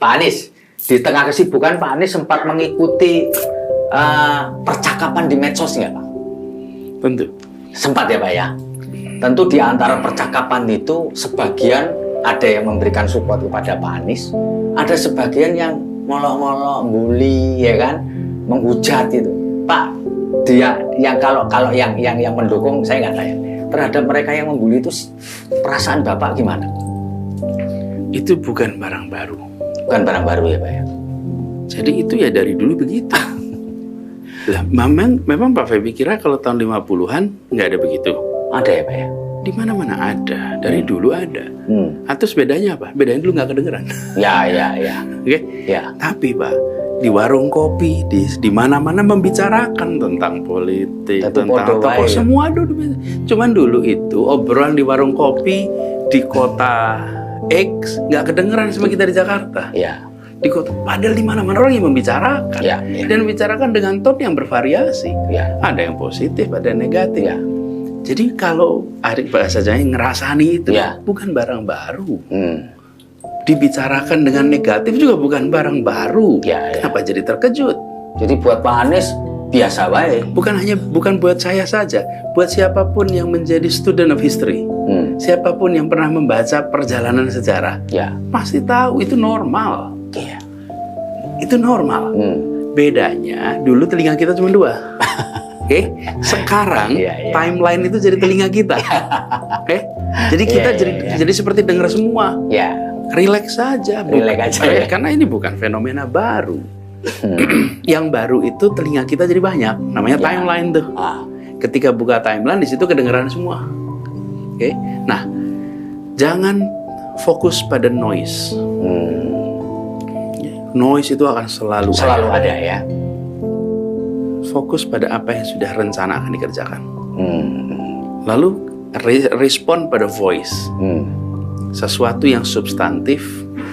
Pak Anies, di tengah kesibukan Pak Anies sempat mengikuti percakapan di medsos nggak Pak? Tentu. Sempat ya Pak ya. Tentu di antara percakapan itu sebagian ada yang memberikan support kepada Pak Anies, ada sebagian yang ngolok-ngolok, bully, ya kan, menghujat itu. Pak, dia yang kalau yang mendukung saya nggak tanya. Terhadap mereka yang membuli itu perasaan Bapak gimana? Itu bukan barang baru. Bukan barang baru ya Pak ya. Jadi itu ya dari dulu begitu. Lah, memang Pak Feby kira kalau tahun 50-an nggak ada begitu. Ada ya Pak ya? Di mana-mana ada, dari dulu ada. Atau bedanya apa? Bedanya dulu nggak kedengeran. Ya. Oke? Ya. Tapi Pak, di warung kopi, di mana-mana membicarakan tentang politik, Tapi tentang tokoh, semua dulu. Cuman dulu itu obrolan di warung kopi di kota X nggak kedengeran sama kita di Jakarta. Ya. Di kota, padahal di mana-mana orang yang membicarakan. Ya. Dan membicarakan dengan tone yang bervariasi. Ya. Ada yang positif, ada yang negatif. Ya. Jadi kalau adik bahasa Jawa ngerasani itu Ya. bukan barang baru. Dibicarakan dengan negatif juga bukan barang baru. Ya. Kenapa jadi terkejut? Jadi buat Pak Anies biasa baik. Bukan buat saya saja, buat siapapun yang menjadi student of history, siapapun yang pernah membaca perjalanan sejarah, Ya. pasti tahu itu normal. Iya. Itu normal. Bedanya dulu telinga kita cuma dua. Oke, sekarang Iya. timeline itu jadi telinga kita. Oke, jadi kita Iya. jadi seperti dengar semua. Ya. Relax saja, Relax aja, ya. Karena ini bukan fenomena baru. Yang baru itu telinga kita jadi banyak, namanya Ya. timeline tuh. Ketika buka timeline di situ kedengeran semua. Oke, nah jangan fokus pada noise. Noise itu akan selalu ada ya. Fokus pada apa yang sudah rencana akan dikerjakan. Lalu respon pada voice. Sesuatu yang substantif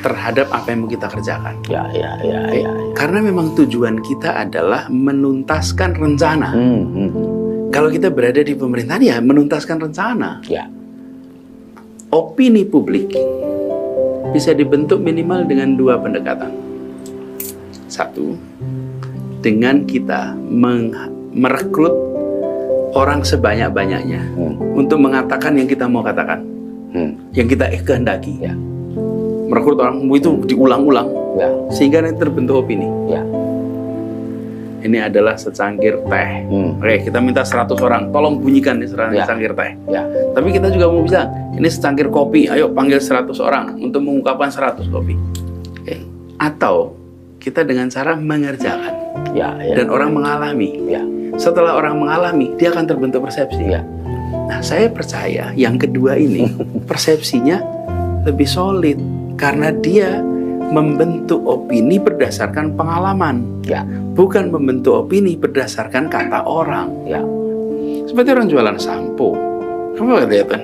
terhadap apa yang mau kita kerjakan. Ya. Karena memang tujuan kita adalah menuntaskan rencana. Kalau kita berada di pemerintahan ya menuntaskan rencana. Ya. Opini publik bisa dibentuk minimal dengan dua pendekatan. Satu, dengan kita merekrut orang sebanyak-banyaknya untuk mengatakan yang kita mau katakan, yang kita kehendaki. Ya. Merekrut orang itu diulang-ulang, Ya. sehingga nanti terbentuk opini. Ya. Ini adalah secangkir teh. Oke, kita minta 100 orang, tolong bunyikan nih secangkir teh. Ya. Tapi kita juga mau bilang, ini secangkir kopi, ayo panggil 100 orang untuk mengungkapkan 100 kopi. Oke. Atau kita dengan cara mengerjakan. Ya. Dan orang mengalami. Ya. Setelah orang mengalami, dia akan terbentuk persepsi. Ya. Nah, saya percaya yang kedua ini persepsinya lebih solid karena dia membentuk opini berdasarkan pengalaman. Ya. Bukan membentuk opini berdasarkan kata orang. Ya. Seperti orang jualan sampo. Kamu lihat kan?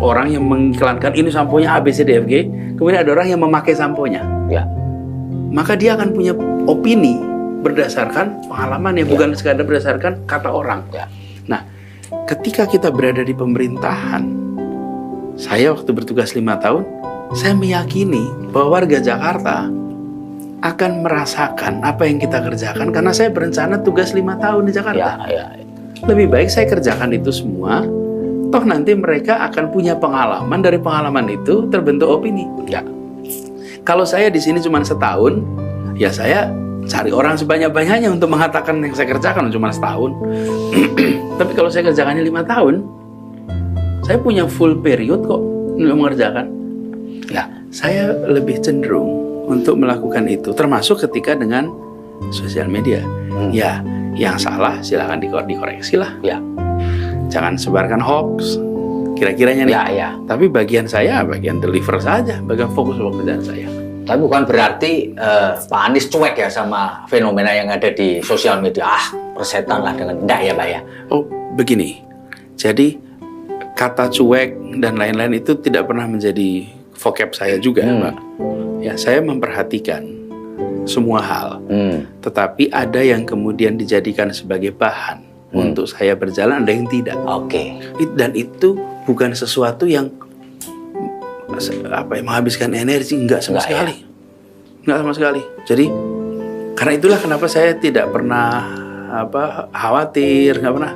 Orang yang mengiklankan ini samponya ABCDFG, kemudian ada orang yang memakai samponya. Ya. Maka dia akan punya opini berdasarkan pengalaman yang bukan sekadar berdasarkan kata orang. Ya. Nah, ketika kita berada di pemerintahan, saya waktu bertugas 5 tahun, saya meyakini bahwa warga Jakarta akan merasakan apa yang kita kerjakan karena saya berencana tugas 5 tahun di Jakarta. Ya. Lebih baik saya kerjakan itu semua, toh nanti mereka akan punya pengalaman, dari pengalaman itu terbentuk opini. Ya. Kalau saya di sini cuma setahun, ya saya cari orang sebanyak-banyaknya untuk mengatakan yang saya kerjakan cuma setahun. Tapi kalau saya kerjakannya 5 tahun, saya punya full period kok untuk mengerjakan. Ya, saya lebih cenderung untuk melakukan itu, termasuk ketika dengan sosial media. Ya, yang salah silakan dikoreksi lah. Ya. Jangan sebarkan hoax. Kira-kiranya nih. Ya. Tapi bagian saya, bagian deliver saja, bagian fokus pekerjaan saya. Tapi bukan berarti Pak Anies cuek ya sama fenomena yang ada di sosial media. Persetan lah dengan enggak ya Pak ya. Oh, begini. Jadi kata cuek dan lain-lain itu tidak pernah menjadi vocab saya juga, Pak. Ya, saya memperhatikan semua hal. Tetapi ada yang kemudian dijadikan sebagai bahan untuk saya berjalan, ada yang tidak. Oke. Dan itu bukan sesuatu yang menghabiskan energi, enggak sama sekali. nggak sama sekali. Jadi karena itulah kenapa saya tidak pernah khawatir, nggak pernah.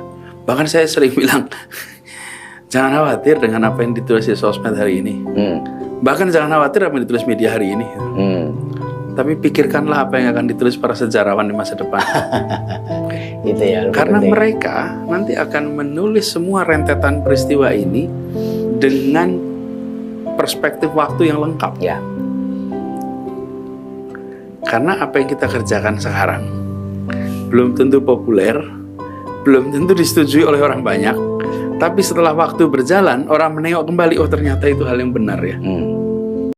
Bahkan saya sering bilang, jangan khawatir dengan apa yang ditulis di sosmed hari ini. Bahkan jangan khawatir apa yang ditulis media hari ini. Tapi pikirkanlah apa yang akan ditulis para sejarawan di masa depan. Itu ya. Karena mereka nanti akan menulis semua rentetan peristiwa ini dengan perspektif waktu yang lengkap. Ya. Karena apa yang kita kerjakan sekarang belum tentu populer, belum tentu disetujui oleh orang banyak. Tapi setelah waktu berjalan, orang menengok kembali, oh ternyata itu hal yang benar ya.